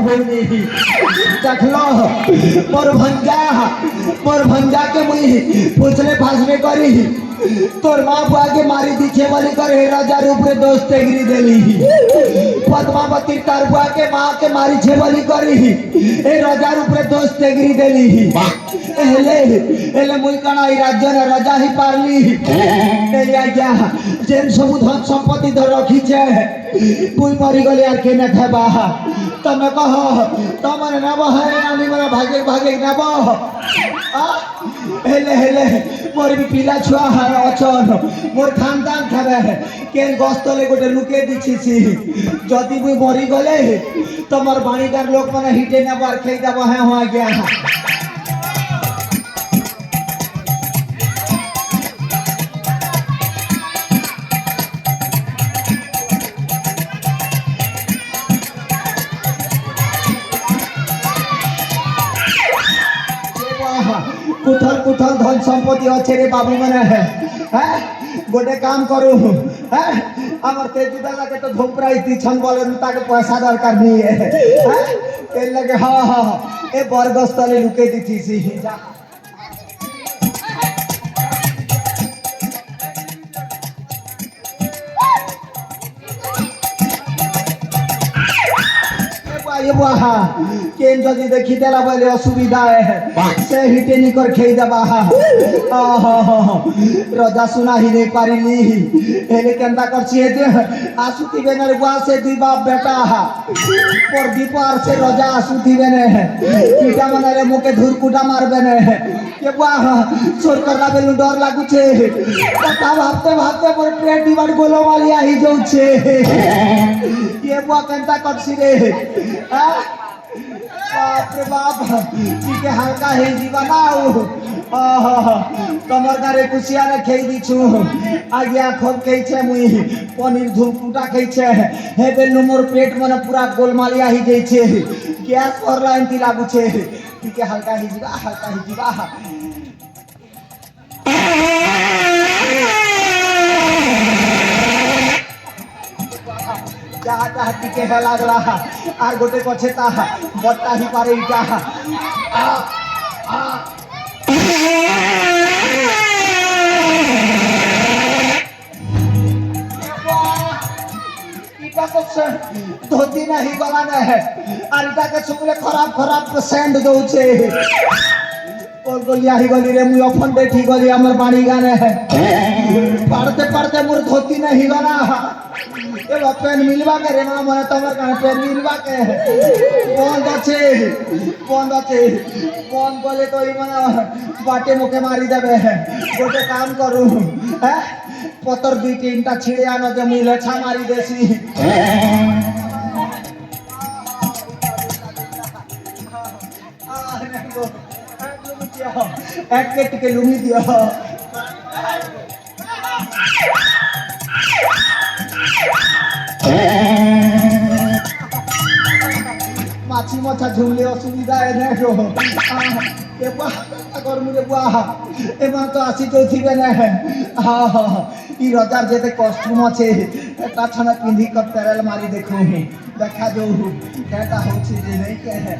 होनी देखलो मोर भंजा के मुई पूछले फासले करी तोर माँ बुआ के मारी दीछे वाली कर राजा रूप रे दोस्त गिरी देली पद्मावती तार बुआ के माँ के मारी छे वाली करी ए राजा रूप रे दोस्त गिरी देली एले मुई कणा ई राज्य रे राजा ही पारली ए आज्ञा जेन सब धन संपत्ति धर रखी छे मुई मरी गले यार के न खाबा तमे कह तमरे नब है नानी मेरा भागे भागे नब हेले मोर भी पिला छुआ है अचन मोर खानदान खाबे केन गस्तले गोटे लुके दिछि जदि मुई मरी गले तमर बाणीदार लोक माने हिटे न बार खेई दब है हो गया कुथल धन सम्पत्ति अच्छे रे बाबू मैंने है गोटे काम करू आमर तेजू दादा के तो धोपरा छन बोले ताके पैसा दरकार नहीं है लगे हाँ ए बरगस्तले लुके दी थी जा केन जदि देखी देला बोले असुविधा है से हिटे निकर खेई दबा रजा सुना ही नहीं पारिली एले केंदा करछि दे आसुती बेनर बुआ से दुई बाप बेटा पर दीपार से रजा आसुती बेने पीटा मनरे मुके धुरकुटा मारबे ने के बुआ छोड़ करला बेलु डर लागु छे कथा भाबते भाबते मोर पेट दीवार गोलो वाली आही जाउ छे ये बुआ केंदा करछि रे बाप रे बाप ठीक है हल्का है जीवनाओ कमर गारे कुसिया रे खेई दिछु आज्ञा खोब खेई छे मुई पनीर धुलकुटा खेई छे हे बेलु मोर पेट मन पूरा गोलमालिया ही गई छे गैस पर लाइन ती लागु छे ठीक है हल्का ही जीवा जहाँ टिके है लागला आर गोटे पछे ता बट्टा ही पारे इटा इटा तो धोती नहीं गला ने है आर इटा के छुले खराब सेंड दउ छे और गोलिया ही गली रे मुई अपन बैठी गली हमर बाणी गाने है पढ़ते मोर धोती नहीं गला ए पेन मिलवा के रे मां मने तमर काने पेन मिलवा के बंद अच्छे बोले तो ई मने बाटे मुके मारी देबे गोटे काम करू पतर दुई तीनटा छिड़े आनो जे मुई लेछा मारी देसी एक के लुमी दियो माछी मछा झुमले असुविधा है देखो ए बुआ कर मुझे बुआ ए मान तो आसी तो थी बने है हां ई रजार जेते कॉस्ट्यूम আছে এটা ছানা পিন্ধি कर पैरल मारी देखो देखा जो केटा होछि जे नहीं के है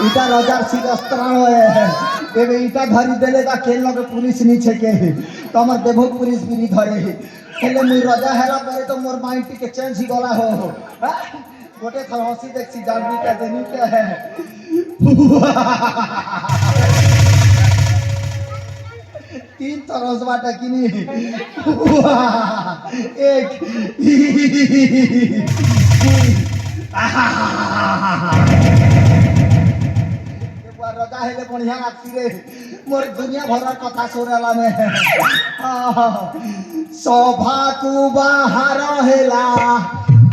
इटा रजार शिरस्त्राण है एबे इटा धरी देले का खेल लगे पुलिस नी छके तो हमर देवो पुलिस भी नी धरे खेले मुई रजा हेला परे तो मोर माइंड के चेंज ही गला हो गोटे थल हंसी देखसी जानबी का देनी के है तीन तरस बाटा किनी एक रजा हेले बढ़िया लागती रे मोर दुनिया भर कथा सुनेला में शोभा तू बाहर हेला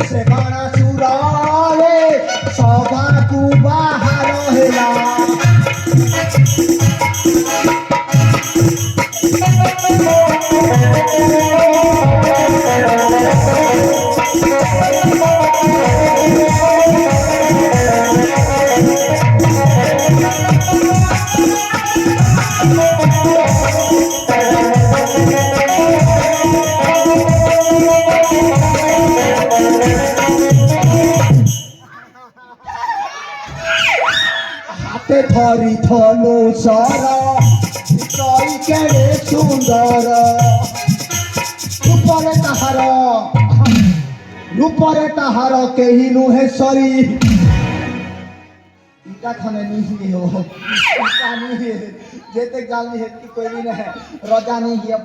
से बड़ा सुराले शोभा तू बाहर हेला হাতে ধরি ধনু সর তই কেড়ে সুন্দর রূপরে তাহার কেহি নুহে সরি ইটা খনে নিহি हो ইটা নিহি যেতে গালি হেতি কইবি না রজা নি গিয়া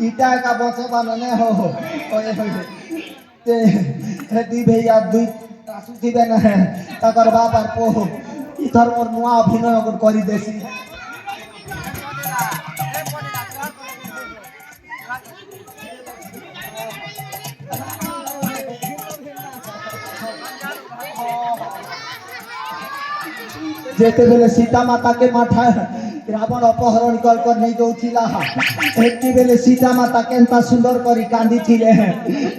इटा का बचे बनाने हो ओए होए ते दी भैया दुई तासु दिबे ना ताकर बाप আর পো ইথর মোর নুয়া অভিনয় করি দেছি যেতে বেলে সীতা মাতাকে মাঠা রাবণ অপহরণ कर नहीं दौला एति बेले सीता माता केनता सुंदर करी कांदी थिले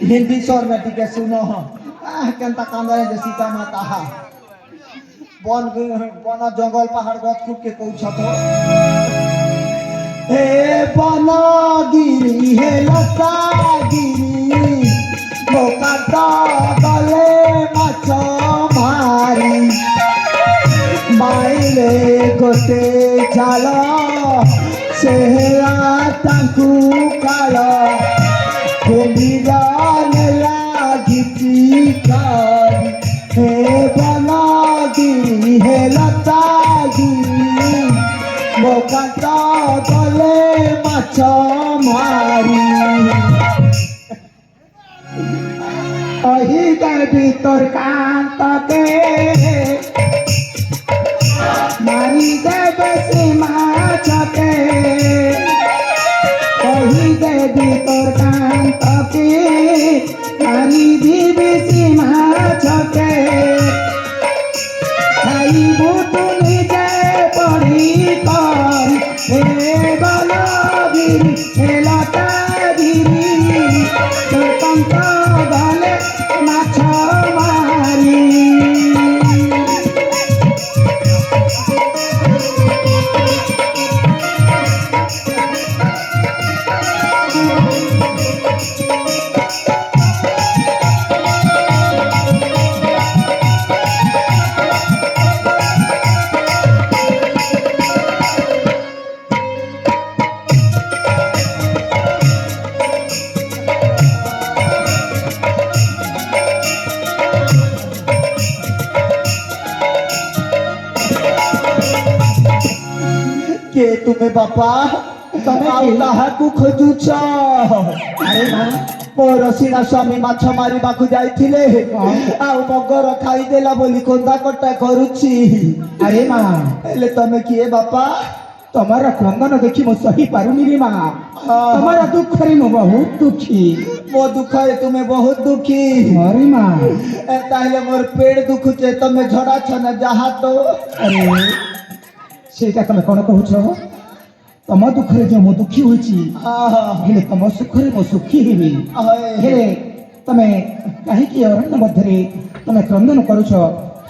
हिंदी स्वर में टिके सुनो केनता कांदे जे सीता माता वन वन जंगल पहाड़ गछ खूब के कहू छतो हे बनगिरी हे लतागिरी मोकाटा गले माछ मारी माइले गोटे जाल सेहरा तांकु काल कुंभीरान लागिची कर हे बनगिरी हे लतागिरी मोकाटा गले माछ मारी अही गाड़ी तोर कांतके मारी देवे सीमा छके कही देवी तोर कांतके मारी देवी सीमा छके खाई बुतु निजे पढ़ी कर हे बनगिरी हे लतागिरी तोर कांत गले माछ मारी के तुम्हें बापा ताहाकू खोजुछ अरे मां मोर सीना स्वामी माछ मारिबाकू जाइथिले आ मगर खाइदेला बोली कोंदा कटा करूची अरे मां एले तमे किए बापा तुम्हारा क्रंदन देखी मो सही पारुनी रे मां तुम्हारा दुख रे मो बहुत दुखी मो दुख है तुम्हें बहुत दुखी अरे मां ताहले मोर पेड़ दुखुचे तमे झड़ा छन जहा तो अरे सेटा तमे कोन कहूछ तम दुख रे जो मो दुखी होची हेले तम सुख रे मो सुखी हेबी हेले तमे काहे की अरण्य मध्य रे तमे क्रंदन करूछ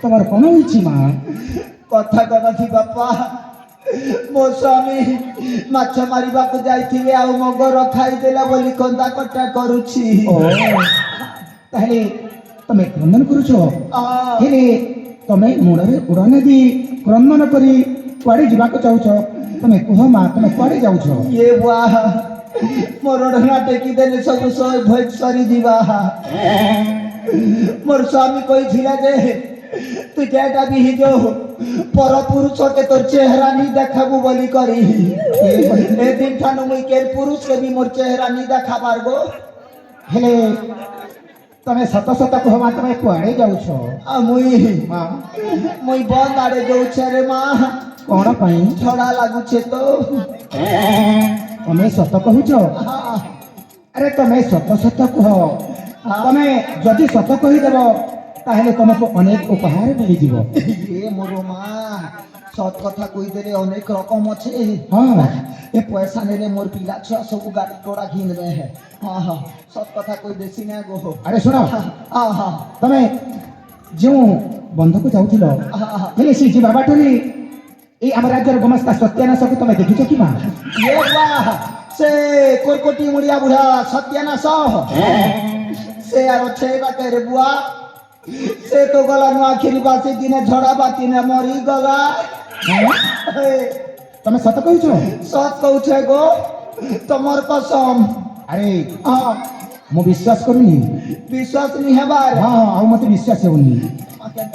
तमर कोन होची मां कथा कोन थी बापा मो स्वामी माछ मारिबा को जाइथिले आ मगर खाइ देला बोली कोंदा कटा करूची ताहले तमे क्रंदन करूछ हेले तमे मुडरे उड़ान दी क्रंदन करी कुआडे जीवा को चाहूछ तमे कुह मां तमे कुआडे जाउछ ये वाह मोर ओढ़ना टेकी देले सब सोय भय सरी जीवा मोर स्वामी कोई थिला जे तू जेटा भी ही जो पर पुरुष के तोर चेहरा नहीं देखाबू बोली करी ए दिन ठानु मुई के पुरुष के भी मोर चेहरा नहीं देखाबार गो हेले तमे सत सत कह मां तमे कुआडे जाउछ आ मुई बंद आड़े जाउछ रे मां कोन पई छड़ा लागू छे तो तमे सत कहूछ अरे तमे सत सत कह तमे जदि सत कहि देबो তাহলে তোমাকে অনেক উপহার মিলিଯିବ। এ মোর মা সৎ কথা কইদেলে অনেক রকম আছে। হ্যাঁ এ পয়সা নেলে মোর পিলা ছুয়া সবু গাড়ি ঘোড়া কিনবে। হ্যাঁ হ্যাঁ সৎ কথা কইদেছি না গো। আরে শোনো হ্যাঁ হ্যাঁ ତମେ ଯେଉଁ ବନ୍ଧକୁ ଯାଉଥିଲ হ্যাঁ ହେଲେ ସେ ଯିବା ବାଟରେ এই আমার রাজ্যের গোমাস্তা সত্যানাশকে তুমি দেখিছ কি মা? এ বাহ সে কোরকটি মুড়িয়া বুড়া সত্যানাশ সে আর অছে বাকে রে বুয়া সে তো গলা নোয়াখিরি বাসি দিনে ঝড়া বাতিনে মরি গলা। তুমি সত কইছ? সৎ কৌছে গো তোমার কসম। আরে হ্যাঁ ମୁଁ ବିଶ୍ୱାସ କରୁନି। বিশ্বাস নি হেবার। ହଁ ଆଉ ମତେ ବିଶ୍ୱାସ ହେଉନି।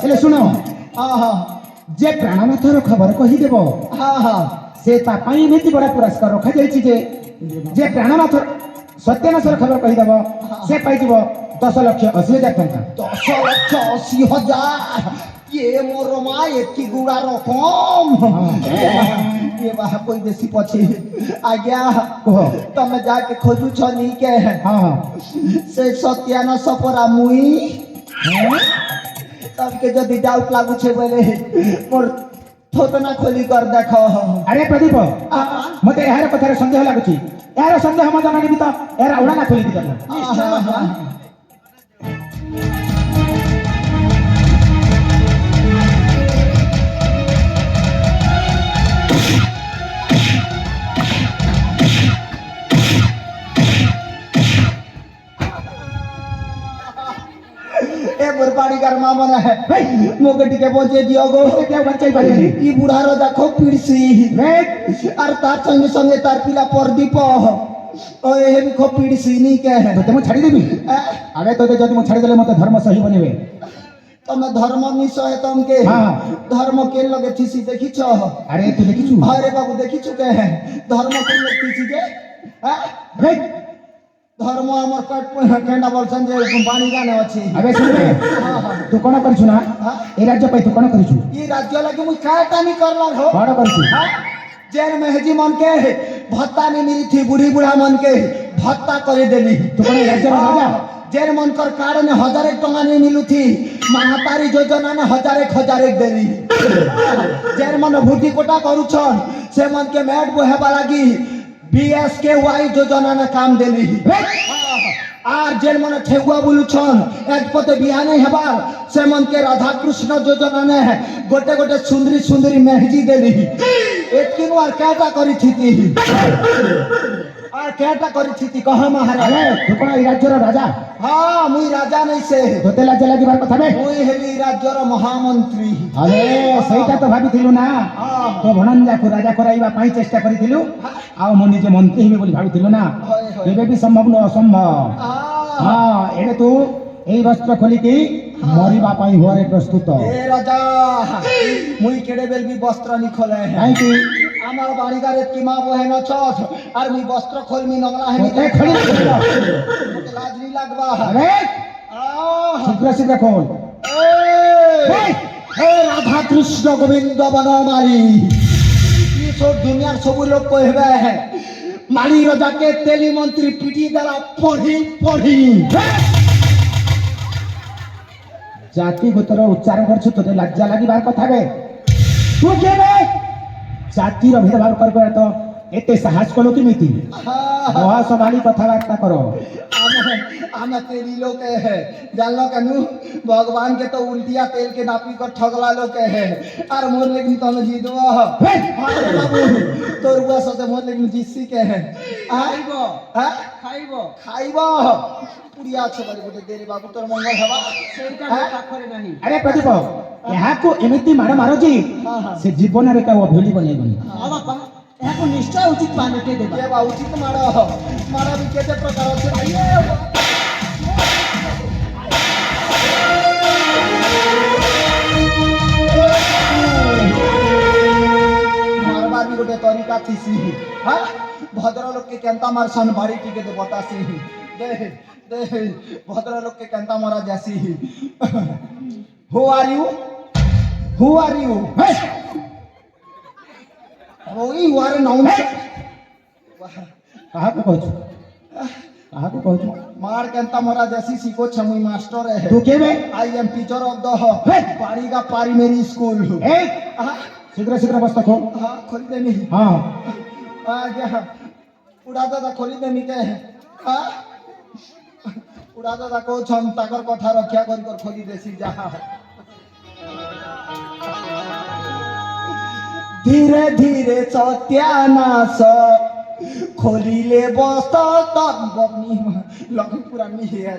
ହେଲେ ଶୁଣ হ্যাঁ হ্যাঁ ଯେ ପ୍ରାଣନାଥର ଖବର କହିଦେବ হ্যাঁ হ্যাঁ ସେ ତା ପାଇଁ ଏମିତି ବଡ଼ ପୁରସ୍କାର ରଖାଯାଇଛି ଯେ ପ୍ରାଣନାଥ ସତ୍ୟାନାଶର ଖବର କହିଦେବ ସେ ପାଇଯିବ 10,80,000 ଟଙ୍କା। 10,80,000 ये मोर मा एती गुड़ा रकम। ये बाहा कोई देसी पछे आज्ञा କୁହ। तमे जाके खोजु छनी के ହଁ ହଁ से सत्यानाश परा मुई तबके जदि डाउट लागु छे बोले मोर थोतना खोली कर देखो। ଆରେ ପ୍ରଦୀପ ମତେ ଏହାର କଥାରେ ସନ୍ଦେହ ଲାଗୁଛି। ଏହାର ସନ୍ଦେହ ମତେ ମାନିବି ତ ଏହାର ଉଡ଼ାନା ଖୋଲିକି ଦେବ। ए मोर पानी गरमा मने है मोके टिके पहुंचे दियो गो। କେଉ ବଞ୍ଚାଇ ପାରିବେନି। ई बुढ़ार देखो पिड़सी আর তার সঙ্গে সঙ্গে তার পিলা প্রদীপ ও এ বি খো পিড়ছি নি কে ତତେ ମୁଁ ଛାଡ଼ିଦେବି। ଆରେ ତତେ ଯଦି ମୁଁ ଛାଡ଼ିଦେଲେ ମତେ ଧର୍ମ ସହିବନି ବେ। তুমি ধর্ম নিশ্চয় তমকে হ্যাঁ। ধর্ম কে লগে থিসি দেখিছ? আরে তুই দেখিছু? আরে বাবু দেখিছু কে ধর্ম কে লগে থিসি যে রে ধর্ম আমার কট কেন্ডা বলছেন যে বাণী গানে আছে। আবে শুনবে তু কোন করিছু না এই রাজ্য পাই তু কোন করিছু? এই রাজ্য লাগি মুই কাটা নি করলা হো কোন করিছু? जेन मेहजी मन के भत्ता नहीं मिली थी बूढ़ी बूढ़ा मन के भत्ता कर देली। तू कोन राज्य राजा? जेन मन कर कार्ड ने 1,000 टंका नहीं मिलू थी महातारी योजना ने 1,000 देली। जेन मन भूटी कोटा करू छन से मन के मैट बोहेबा लागी BSKY योजना ने काम देली। আর যেন মনে ঠেগুয়া বলুছন এক পথে বিয়া নেই হেবার সে মনকে রাধা কৃষ্ণ যোজনা নে গোটে গোটে সুন্দরী সুন্দরী মেহজি দেলি। এতকিনু আর কেটা করিছিতি আর কেটা করিছিতি কহ মহারাজ? আরে তু কোন এই রাজ্যর রাজা? হ্যাঁ মুই রাজা নেই সে তোতে লাজ লাগিবার কথা বে। মুই হেলি রাজ্যর মহামন্ত্রী। আরে সেইটা তো ভাবিଥିଲୁ না তো ভণঞ্জাକୁ রাজা କରାଇବା ପାଇଁ চেষ্টা କରିଥିଲୁ ଆଉ ମୁଁ ନିଜେ ମନ୍ତ୍ରୀ ହେବି ବୋଲି ଭାବିଥିଲୁ ନା କେବେ ବି ସମ୍ଭବ ନୁହଁ ଅସମ୍ଭବ। ହଁ ଏବେ ତୁ এই বস্ত্র খোলিকি মরিবা পাই হরে প্রস্তুত। এ রাজা মুই কেড়ে বেলবি বস্ত্র নি খোলে কাইকি আমার বাড়িগারে কি মা বহে ন ছস আর মুই বস্ত্র খোলমি নংলা হেমি তোতে খোলি মতে লাজ নি লাগবা। আরে শীঘ্র শীঘ্র খোল। হে রাধা কৃষ্ণ গোবিন্দ বনমালী ই সব দুনিয়ার সবু লোক কইবে মালি রাজাকে তেলি মন্ত্রী পিটি দেলা পড়ি পড়ি। জাতি গোত্র উচ্চারণ করছু তোতে লজ্জা লাগিবার কথা বে। তু কে বে জাতির ভেদভাব করবে তো এতে সাহস কলো কেমিতি? মহা সমালি কথাবার্তা করো। आमे तेरी लोग है जानलो कनु भगवान के तो उल्टिया तेल के नापी कर ठगला लोग है और मोर लेकिन तो जीत दो। हां बाबू तोर बुआ सते मोर लेकिन जीसी के है खाइबो खाइबो खाइबो पुड़िया छ बड़ी गोटे देरी बाबू तोर मंगल हवा सेटा पाखरे नहीं। अरे प्रदीप एहाको एमिति मार मारो जी से जीवन रे का अभेली बनेगनी। हां बापा एहाको निश्चय उचित पानेटे देबा। ये बा उचित मारो मारा भी केते प्रकार छै आइए मारबार भी गोटे तरीका थीसी। हां भद्र लोग के केंता मारसन बाड़ी टिके दे बतासी दे दे भद्र लोग के केंता मारा जासी। हु आर यू ओई वारे नाउन कहा को कहछु କାହାକୁ କହୁଛୁ मार केंता मोरा जैसी सीखो छमुई मास्टर है ତୁ କେବେ I am teacher of the hey! पारी का पारी मेरी स्कूल ଏ ଶୀଘ୍ର ଶୀଘ୍ର ବସ୍ତା ଖୋଲ हाँ खोल देनी ହଁ आ गया उड़ा दादा खोली देनी के हाँ उड़ा दादा को छन ताकर कथा रक्षा कर खोली देसी जा धीरे धीरे सत्यानाश खोलिले बस्त तब बग्नी लग्न पुरानी है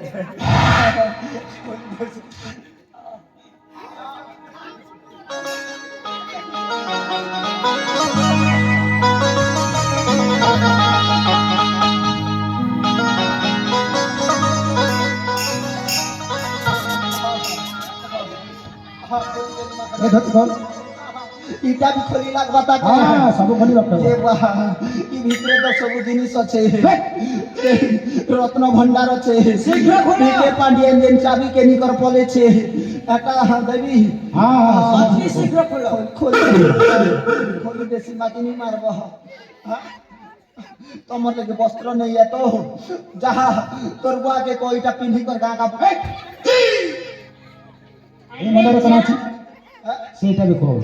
ଏ ଧରି ଖୋଲ इटा भी खोली लाग बता ହଁ ସବୁ ଖୋଲି ରଖ ये वाह ई भितरे तो सब जिनिस अच्छे रत्न भंडार अच्छे शीघ्र खोल। के पांडियन जेन चाबी के निकर पले छे एटा देवी ହଁ ହଁ अति शीघ्र खोल खोल देसी माटी नहीं मारबो तमर लगे वस्त्र नहीं है तो जहा तोर बुआ के कोईटा पिंधी कर गां का ଏ ମନରେ କ'ଣ ଅଛି ସେଇଟା ବି ଖୋଲ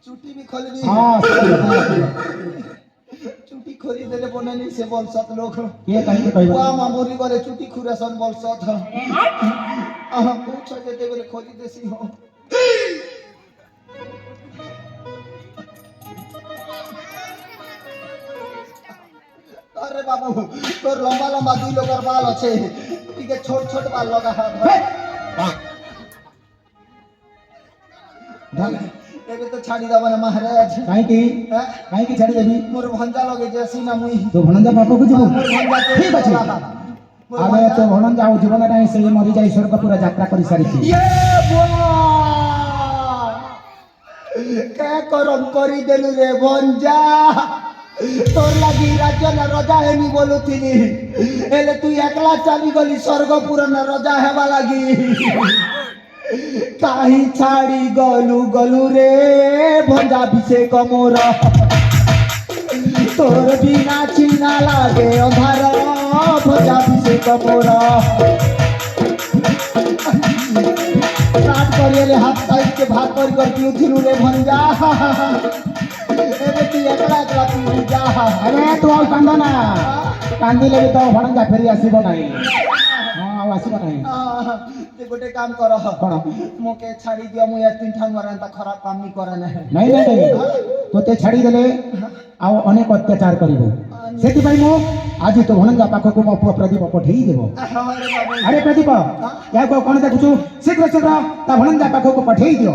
चुटी भी खोल दी ହଁ चुटी खोली देले बनेनी से बोल सत लोग କିଏ କାହିଁକି କହିବ बुआ मामूरी करे चुटी खुरेसन बोल सत पूछ देते बोले खोली देसी हो अरे बाबू तोर लंबा लंबा दुई लोगर बाल अच्छे ठीक है छोट छोट बाल लगा है एबे तो छाड़ी दबा ना महाराज କାହିଁକି हैं? କାହିଁକି ଛାଡ଼ିଦେବି मोर भंजा लगे जैसी ना मुई ତୋ ଭଣଜା ପାଖକୁ ଯିବୁ मोर भंजा के ଠିକ ଅଛି ଆବେ ତୋ ଭଣଜା ଆଉ ଜୀବନ ନାହିଁ ସେ ମରିଯାଇ ସ୍ୱର୍ଗପୁର ଯାତ୍ରା କରିସାରିଛି ये बुआ क्या करम करी देलु रे भंजा तोर लागी राज्य ना रजा हेनी बोलुथिनी एले तू एकला चली गली स्वर्गपुर ना रजा हेबा लागी काहे छाड़ी गलु गलु रे भंजा अभिषेक मोर तोर बिना चिना लागे अंधार भंजा अभिषेक मोर काट करिए हाथ साइड के भाग कर पियो थिलु रे भंजा एबे तू एकला एकला पियो जा ଆରେ ତୁ ଆଉ କାନ୍ଦ ନା କାନ୍ଦିଲେ ବି ତୋ ଭଣଜା ଫେରି ଆସିବ ନାହିଁ ହଁ ଆଉ ଆସିବ ନାହିଁ ते गोटे काम कर କ'ଣ मोके छाड़ी दियो मु या तीन ठान मारन ता खराब काम नहीं करे ना ନାଇଁ ନାଇଁ ତୋତେ ଛାଡ଼ିଦେଲେ ଆଉ ଅନେକ ଅତ୍ୟାଚାର କରିବ ସେଥିପାଇଁ ମୁଁ ଆଜି ତୋ ଭଣଜା ପାଖକୁ ମୋ ପୁଅ ପ୍ରଦୀପ ପଠେଇ ଦେବ हमारे बाबू ଆରେ ପ୍ରଦୀପ ୟାକୁ ଆଉ କ'ଣ ଦେଖୁଛୁ ଶୀଘ୍ର ଶୀଘ୍ର ତା ଭଣଜା ପାଖକୁ ପଠେଇ ଦିଅ